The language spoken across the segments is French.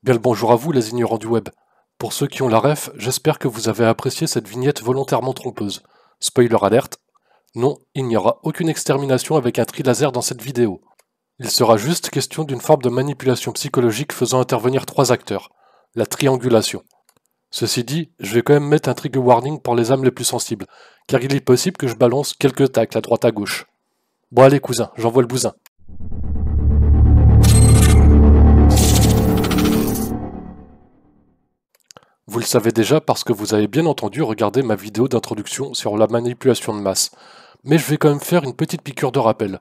Bien le bonjour à vous les ignorants du web. Pour ceux qui ont la ref, j'espère que vous avez apprécié cette vignette volontairement trompeuse. Spoiler alerte, non, il n'y aura aucune extermination avec un tri laser dans cette vidéo. Il sera juste question d'une forme de manipulation psychologique faisant intervenir trois acteurs, la triangulation. Ceci dit, je vais quand même mettre un trigger warning pour les âmes les plus sensibles, car il est possible que je balance quelques tacles à droite à gauche. Bon allez cousin, j'envoie le bousin. Vous le savez déjà parce que vous avez bien entendu regarder ma vidéo d'introduction sur la manipulation de masse, mais je vais quand même faire une petite piqûre de rappel.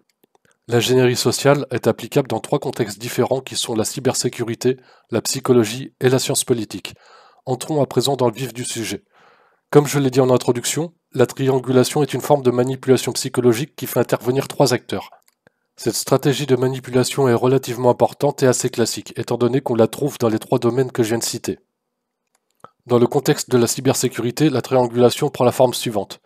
L'ingénierie sociale est applicable dans trois contextes différents qui sont la cybersécurité, la psychologie et la science politique. Entrons à présent dans le vif du sujet. Comme je l'ai dit en introduction, la triangulation est une forme de manipulation psychologique qui fait intervenir trois acteurs. Cette stratégie de manipulation est relativement importante et assez classique, étant donné qu'on la trouve dans les trois domaines que je viens de citer. Dans le contexte de la cybersécurité, la triangulation prend la forme suivante.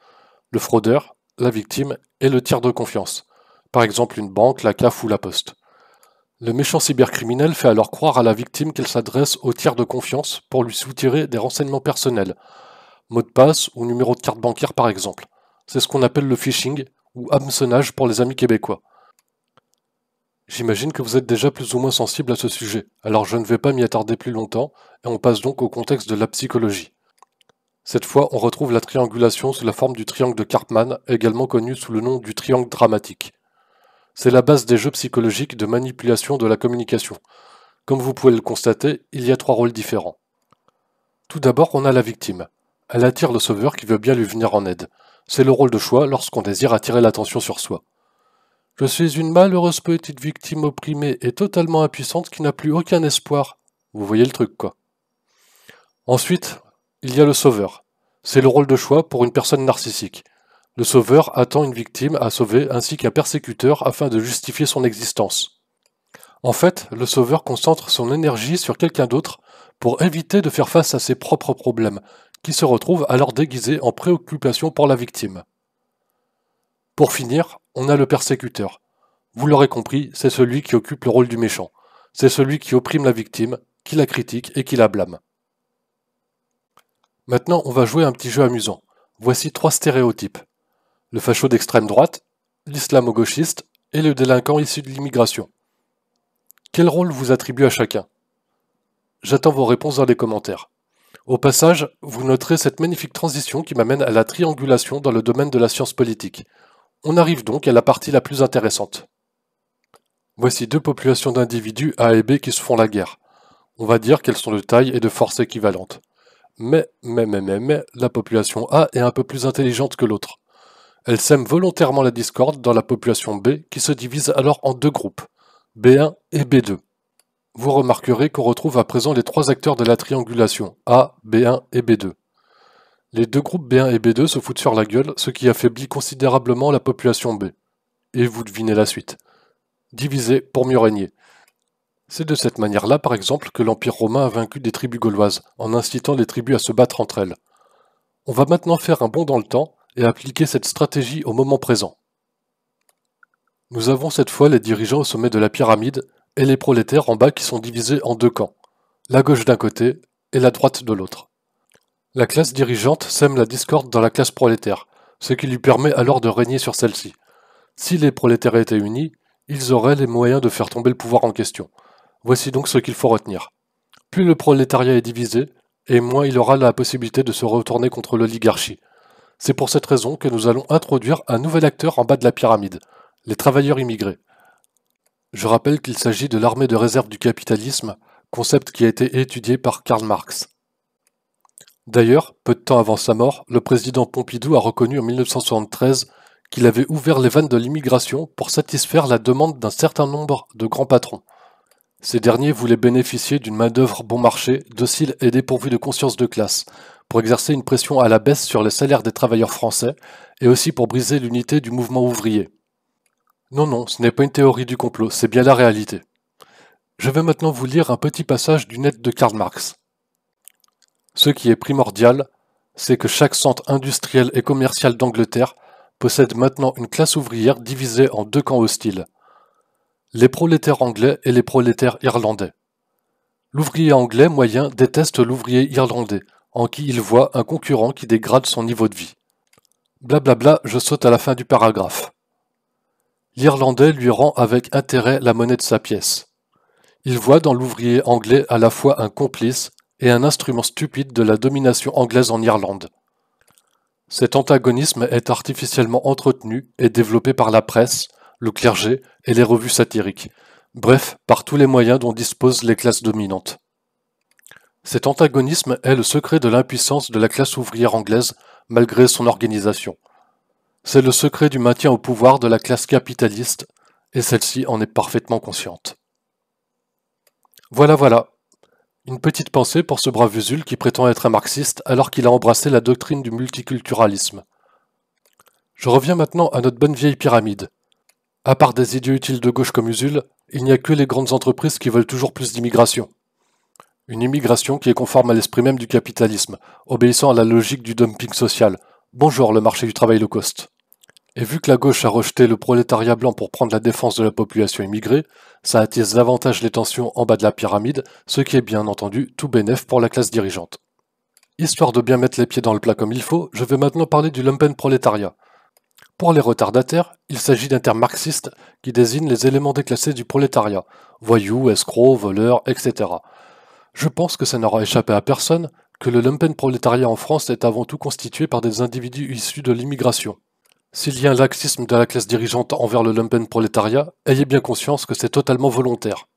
Le fraudeur, la victime et le tiers de confiance. Par exemple une banque, la CAF ou la Poste. Le méchant cybercriminel fait alors croire à la victime qu'elle s'adresse au tiers de confiance pour lui soutirer des renseignements personnels, mot de passe ou numéro de carte bancaire par exemple. C'est ce qu'on appelle le phishing ou hameçonnage pour les amis québécois. J'imagine que vous êtes déjà plus ou moins sensible à ce sujet, alors je ne vais pas m'y attarder plus longtemps, et on passe donc au contexte de la psychologie. Cette fois, on retrouve la triangulation sous la forme du triangle de Karpman, également connu sous le nom du triangle dramatique. C'est la base des jeux psychologiques de manipulation de la communication. Comme vous pouvez le constater, il y a trois rôles différents. Tout d'abord, on a la victime. Elle attire le sauveur qui veut bien lui venir en aide. C'est le rôle de choix lorsqu'on désire attirer l'attention sur soi. Je suis une malheureuse petite victime opprimée et totalement impuissante qui n'a plus aucun espoir. Vous voyez le truc, quoi. Ensuite, il y a le sauveur. C'est le rôle de choix pour une personne narcissique. Le sauveur attend une victime à sauver ainsi qu'un persécuteur afin de justifier son existence. En fait, le sauveur concentre son énergie sur quelqu'un d'autre pour éviter de faire face à ses propres problèmes, qui se retrouvent alors déguisés en préoccupation pour la victime. Pour finir, on a le persécuteur. Vous l'aurez compris, c'est celui qui occupe le rôle du méchant. C'est celui qui opprime la victime, qui la critique et qui la blâme. Maintenant, on va jouer un petit jeu amusant. Voici trois stéréotypes. Le facho d'extrême droite, l'islamo-gauchiste et le délinquant issu de l'immigration. Quel rôle vous attribuez à chacun? J'attends vos réponses dans les commentaires. Au passage, vous noterez cette magnifique transition qui m'amène à la triangulation dans le domaine de la science politique. On arrive donc à la partie la plus intéressante. Voici deux populations d'individus A et B qui se font la guerre. On va dire qu'elles sont de taille et de force équivalentes. Mais, la population A est un peu plus intelligente que l'autre. Elle sème volontairement la discorde dans la population B qui se divise alors en deux groupes, B1 et B2. Vous remarquerez qu'on retrouve à présent les trois acteurs de la triangulation, A, B1 et B2. Les deux groupes B1 et B2 se foutent sur la gueule, ce qui affaiblit considérablement la population B. Et vous devinez la suite. Diviser pour mieux régner. C'est de cette manière-là, par exemple, que l'Empire romain a vaincu des tribus gauloises, en incitant les tribus à se battre entre elles. On va maintenant faire un bond dans le temps et appliquer cette stratégie au moment présent. Nous avons cette fois les dirigeants au sommet de la pyramide et les prolétaires en bas qui sont divisés en deux camps, la gauche d'un côté et la droite de l'autre. La classe dirigeante sème la discorde dans la classe prolétaire, ce qui lui permet alors de régner sur celle-ci. Si les prolétaires étaient unis, ils auraient les moyens de faire tomber le pouvoir en question. Voici donc ce qu'il faut retenir. Plus le prolétariat est divisé, et moins il aura la possibilité de se retourner contre l'oligarchie. C'est pour cette raison que nous allons introduire un nouvel acteur en bas de la pyramide, les travailleurs immigrés. Je rappelle qu'il s'agit de l'armée de réserve du capitalisme, concept qui a été étudié par Karl Marx. D'ailleurs, peu de temps avant sa mort, le président Pompidou a reconnu en 1973 qu'il avait ouvert les vannes de l'immigration pour satisfaire la demande d'un certain nombre de grands patrons. Ces derniers voulaient bénéficier d'une main-d'œuvre bon marché, docile et dépourvue de conscience de classe, pour exercer une pression à la baisse sur les salaires des travailleurs français, et aussi pour briser l'unité du mouvement ouvrier. Non, ce n'est pas une théorie du complot, c'est bien la réalité. Je vais maintenant vous lire un petit passage du net de Karl Marx. Ce qui est primordial, c'est que chaque centre industriel et commercial d'Angleterre possède maintenant une classe ouvrière divisée en deux camps hostiles. Les prolétaires anglais et les prolétaires irlandais. L'ouvrier anglais moyen déteste l'ouvrier irlandais, en qui il voit un concurrent qui dégrade son niveau de vie. Blablabla, je saute à la fin du paragraphe. L'Irlandais lui rend avec intérêt la monnaie de sa pièce. Il voit dans l'ouvrier anglais à la fois un complice et un instrument stupide de la domination anglaise en Irlande. Cet antagonisme est artificiellement entretenu et développé par la presse, le clergé et les revues satiriques, bref, par tous les moyens dont disposent les classes dominantes. Cet antagonisme est le secret de l'impuissance de la classe ouvrière anglaise malgré son organisation. C'est le secret du maintien au pouvoir de la classe capitaliste, et celle-ci en est parfaitement consciente. Voilà. Une petite pensée pour ce brave Usul qui prétend être un marxiste alors qu'il a embrassé la doctrine du multiculturalisme. Je reviens maintenant à notre bonne vieille pyramide. À part des idiots utiles de gauche comme Usul, il n'y a que les grandes entreprises qui veulent toujours plus d'immigration. Une immigration qui est conforme à l'esprit même du capitalisme, obéissant à la logique du dumping social. Bonjour le marché du travail low cost. Et vu que la gauche a rejeté le prolétariat blanc pour prendre la défense de la population immigrée, ça attise davantage les tensions en bas de la pyramide, ce qui est bien entendu tout bénef pour la classe dirigeante. Histoire de bien mettre les pieds dans le plat comme il faut, je vais maintenant parler du lumpenprolétariat. Pour les retardataires, il s'agit d'un terme marxiste qui désigne les éléments déclassés du prolétariat, voyous, escrocs, voleurs, etc. Je pense que ça n'aura échappé à personne que le lumpenprolétariat en France est avant tout constitué par des individus issus de l'immigration. S'il y a un laxisme de la classe dirigeante envers le lumpenprolétariat, ayez bien conscience que c'est totalement volontaire.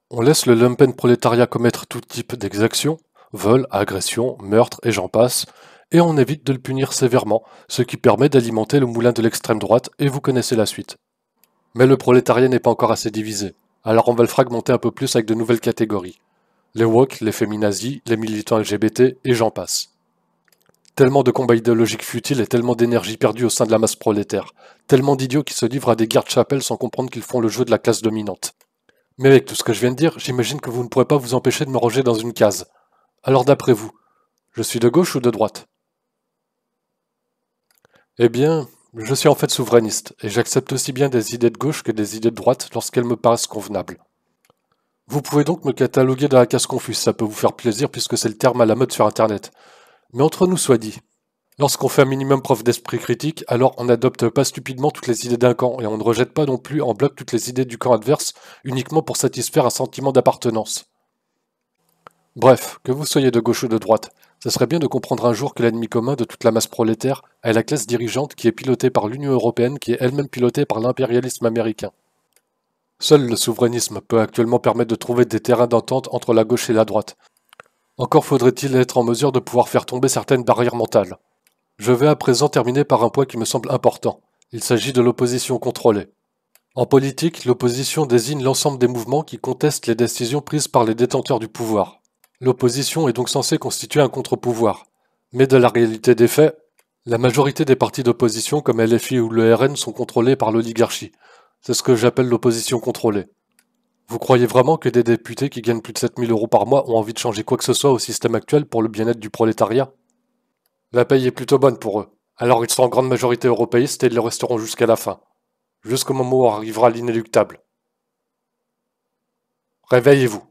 On laisse le lumpenprolétariat commettre tout type d'exactions, vols, agressions, meurtres et j'en passe, et on évite de le punir sévèrement, ce qui permet d'alimenter le moulin de l'extrême droite, et vous connaissez la suite. Mais le prolétariat n'est pas encore assez divisé, alors on va le fragmenter un peu plus avec de nouvelles catégories. Les woke, les féminazis, les militants LGBT, et j'en passe. Tellement de combats idéologiques futiles et tellement d'énergie perdue au sein de la masse prolétaire. Tellement d'idiots qui se livrent à des guerres de chapelle sans comprendre qu'ils font le jeu de la classe dominante. Mais avec tout ce que je viens de dire, j'imagine que vous ne pourrez pas vous empêcher de me ranger dans une case. Alors d'après vous, je suis de gauche ou de droite? Eh bien, je suis en fait souverainiste, et j'accepte aussi bien des idées de gauche que des idées de droite lorsqu'elles me paraissent convenables. Vous pouvez donc me cataloguer dans la case confuse, ça peut vous faire plaisir puisque c'est le terme à la mode sur internet. Mais entre nous soit dit, lorsqu'on fait un minimum preuve d'esprit critique, alors on n'adopte pas stupidement toutes les idées d'un camp, et on ne rejette pas non plus en bloc toutes les idées du camp adverse uniquement pour satisfaire un sentiment d'appartenance. Bref, que vous soyez de gauche ou de droite, ce serait bien de comprendre un jour que l'ennemi commun de toute la masse prolétaire est la classe dirigeante qui est pilotée par l'Union européenne qui est elle-même pilotée par l'impérialisme américain. Seul le souverainisme peut actuellement permettre de trouver des terrains d'entente entre la gauche et la droite. Encore faudrait-il être en mesure de pouvoir faire tomber certaines barrières mentales. Je vais à présent terminer par un point qui me semble important. Il s'agit de l'opposition contrôlée. En politique, l'opposition désigne l'ensemble des mouvements qui contestent les décisions prises par les détenteurs du pouvoir. L'opposition est donc censée constituer un contre-pouvoir. Mais de la réalité des faits, la majorité des partis d'opposition comme LFI ou le RN sont contrôlés par l'oligarchie. C'est ce que j'appelle l'opposition contrôlée. Vous croyez vraiment que des députés qui gagnent plus de 7 000 € par mois ont envie de changer quoi que ce soit au système actuel pour le bien-être du prolétariat? La paye est plutôt bonne pour eux. Alors ils sont en grande majorité européistes et ils le resteront jusqu'à la fin. Jusqu'au moment où arrivera l'inéluctable. Réveillez-vous.